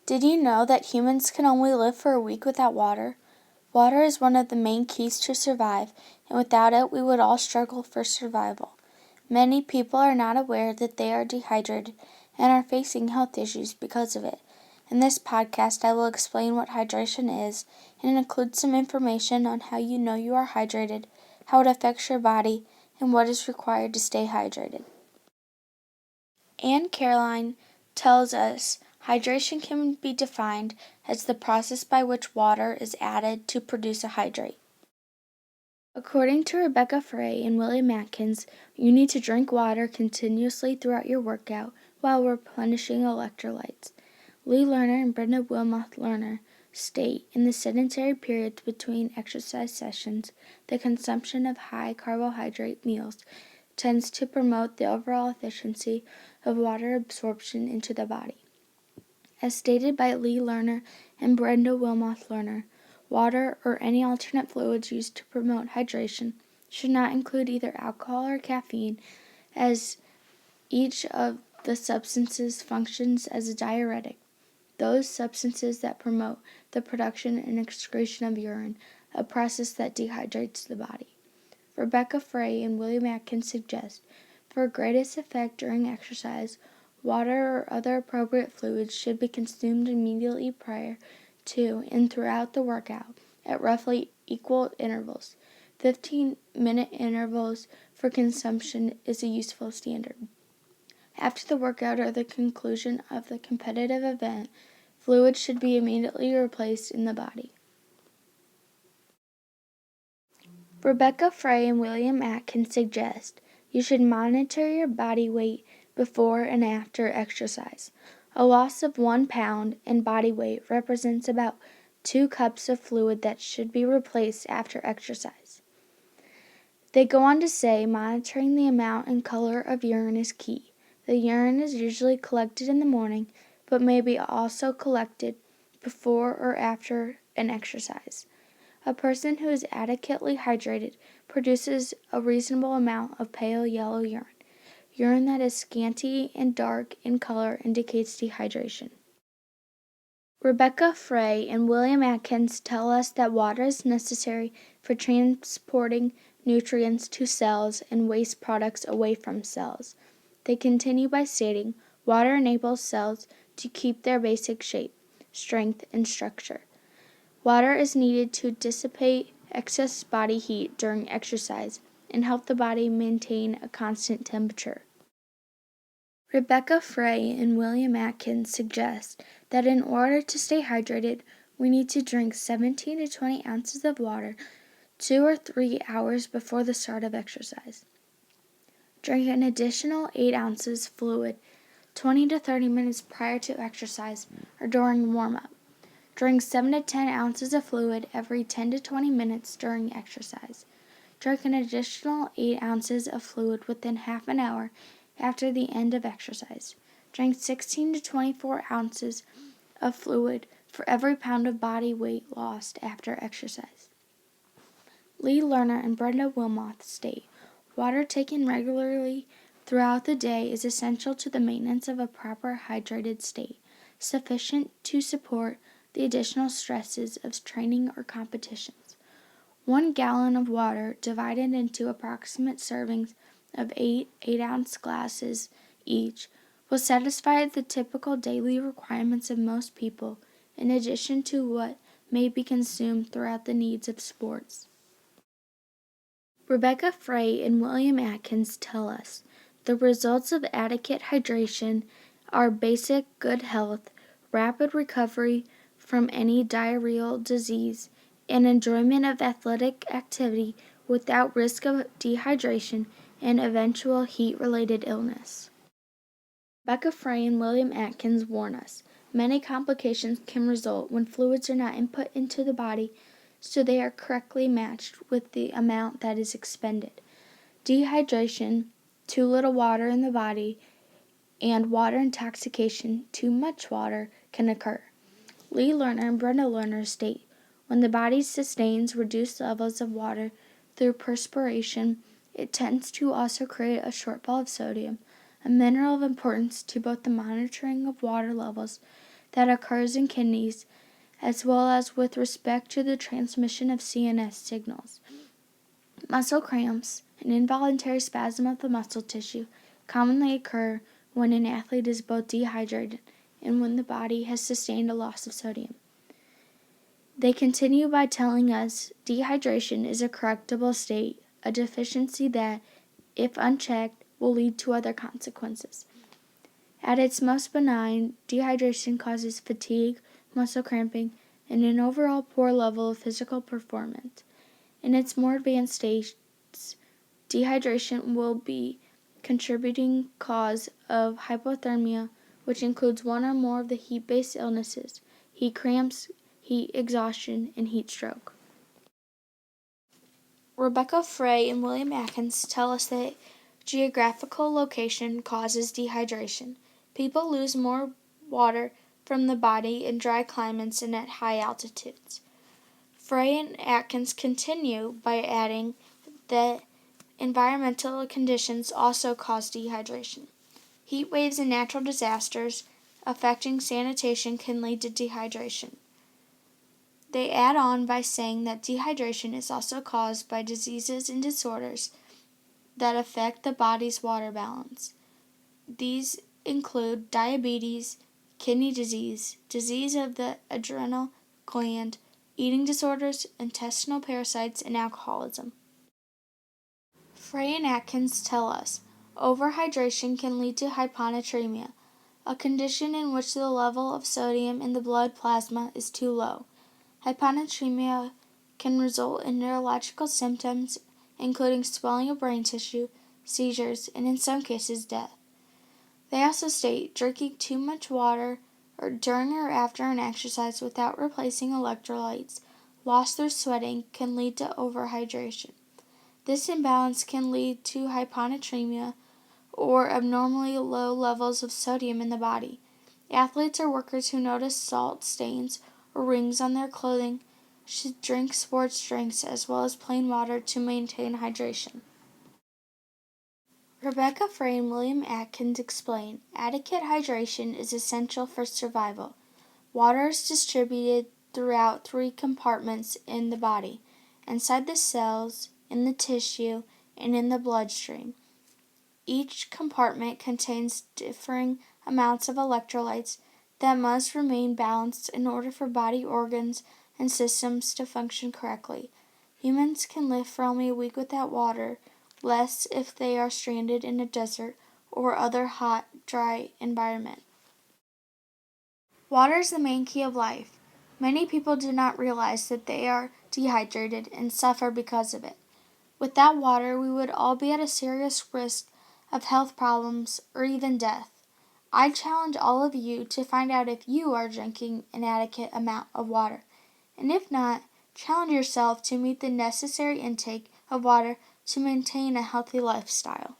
Did you know that humans can only live for a week without water? Water is one of the main keys to survive, and without it, we would all struggle for survival. Many people are not aware that they are dehydrated and are facing health issues because of it. In this podcast, I will explain what hydration is and include some information on how you know you are hydrated, how it affects your body, and what is required to stay hydrated. Anne Caroline tells us hydration can be defined as the process by which water is added to produce a hydrate. According to Rebecca Frey and William Atkins, you need to drink water continuously throughout your workout while replenishing electrolytes. Lee Lerner and Brenda Wilmoth Lerner state in the sedentary periods between exercise sessions, the consumption of high carbohydrate meals tends to promote the overall efficiency of water absorption into the body. As stated by Lee Lerner and Brenda Wilmoth Lerner, water or any alternate fluids used to promote hydration should not include either alcohol or caffeine, as each of the substances functions as a diuretic, those substances that promote the production and excretion of urine, a process that dehydrates the body. Rebecca Frey and William Atkins suggest, for greatest effect during exercise, water or other appropriate fluids should be consumed immediately prior to and throughout the workout at roughly equal intervals. 15-minute intervals for consumption is a useful standard. After the workout or the conclusion of the competitive event, fluids should be immediately replaced in the body. Rebecca Frey and William Atkins suggest you should monitor your body weight before and after exercise. A loss of 1 pound in body weight represents about 2 cups of fluid that should be replaced after exercise. They go on to say monitoring the amount and color of urine is key. The urine is usually collected in the morning, but may be also collected before or after an exercise. A person who is adequately hydrated produces a reasonable amount of pale yellow urine. Urine that is scanty and dark in color indicates dehydration. Rebecca Frey and William Atkins tell us that water is necessary for transporting nutrients to cells and waste products away from cells. They continue by stating, water enables cells to keep their basic shape, strength, and structure. Water is needed to dissipate excess body heat during exercise and help the body maintain a constant temperature. Rebecca Frey and William Atkins suggest that in order to stay hydrated, we need to drink 17 to 20 ounces of water 2 or 3 hours before the start of exercise. Drink an additional 8 ounces fluid 20 to 30 minutes prior to exercise or during warm-up. Drink 7 to 10 ounces of fluid every 10 to 20 minutes during exercise. Drink an additional 8 ounces of fluid within half an hour after the end of exercise. Drink 16 to 24 ounces of fluid for every pound of body weight lost after exercise. Lee Lerner and Brenda Wilmoth state, water taken regularly throughout the day is essential to the maintenance of a proper hydrated state, sufficient to support the additional stresses of training or competitions. 1 gallon of water divided into approximate servings of 8 8-ounce glasses each will satisfy the typical daily requirements of most people, in addition to what may be consumed throughout the needs of sports. Rebecca Frey and William Atkins tell us the results of adequate hydration are basic good health, rapid recovery from any diarrheal disease, and enjoyment of athletic activity without risk of dehydration and eventual heat-related illness. Rebecca Frey and William Atkins warn us, many complications can result when fluids are not input into the body so they are correctly matched with the amount that is expended. Dehydration, too little water in the body, and water intoxication, too much water, can occur. Lee Lerner and Brenda Lerner state, when the body sustains reduced levels of water through perspiration, it tends to also create a shortfall of sodium, a mineral of importance to both the monitoring of water levels that occurs in kidneys, as well as with respect to the transmission of CNS signals. Muscle cramps, an involuntary spasm of the muscle tissue, commonly occur when an athlete is both dehydrated and when the body has sustained a loss of sodium. They continue by telling us dehydration is a correctable state, a deficiency that, if unchecked, will lead to other consequences. At its most benign, dehydration causes fatigue, muscle cramping, and an overall poor level of physical performance. In its more advanced states, dehydration will be contributing cause of hypothermia, which includes one or more of the heat-based illnesses, heat cramps, heat exhaustion, and heat stroke. Rebecca Frey and William Atkins tell us that geographical location causes dehydration. People lose more water from the body in dry climates and at high altitudes. Frey and Atkins continue by adding that environmental conditions also cause dehydration. Heat waves and natural disasters affecting sanitation can lead to dehydration. They add on by saying that dehydration is also caused by diseases and disorders that affect the body's water balance. These include diabetes, kidney disease, disease of the adrenal gland, eating disorders, intestinal parasites, and alcoholism. Frey and Atkins tell us overhydration can lead to hyponatremia, a condition in which the level of sodium in the blood plasma is too low. Hyponatremia can result in neurological symptoms, including swelling of brain tissue, seizures, and in some cases death. They also state drinking too much water or during or after an exercise without replacing electrolytes lost through sweating can lead to overhydration. This imbalance can lead to hyponatremia or abnormally low levels of sodium in the body. Athletes or workers who notice salt stains or rings on their clothing should drink sports drinks as well as plain water to maintain hydration. Rebecca Frey and William Atkins explain adequate hydration is essential for survival. Water is distributed throughout 3 compartments in the body: inside the cells, in the tissue, and in the bloodstream. Each compartment contains differing amounts of electrolytes that must remain balanced in order for body organs and systems to function correctly. Humans can live for only a week without water, less if they are stranded in a desert or other hot, dry environment. Water is the main key of life. Many people do not realize that they are dehydrated and suffer because of it. Without water, we would all be at a serious risk of health problems or even death. I challenge all of you to find out if you are drinking an adequate amount of water, and if not, challenge yourself to meet the necessary intake of water to maintain a healthy lifestyle.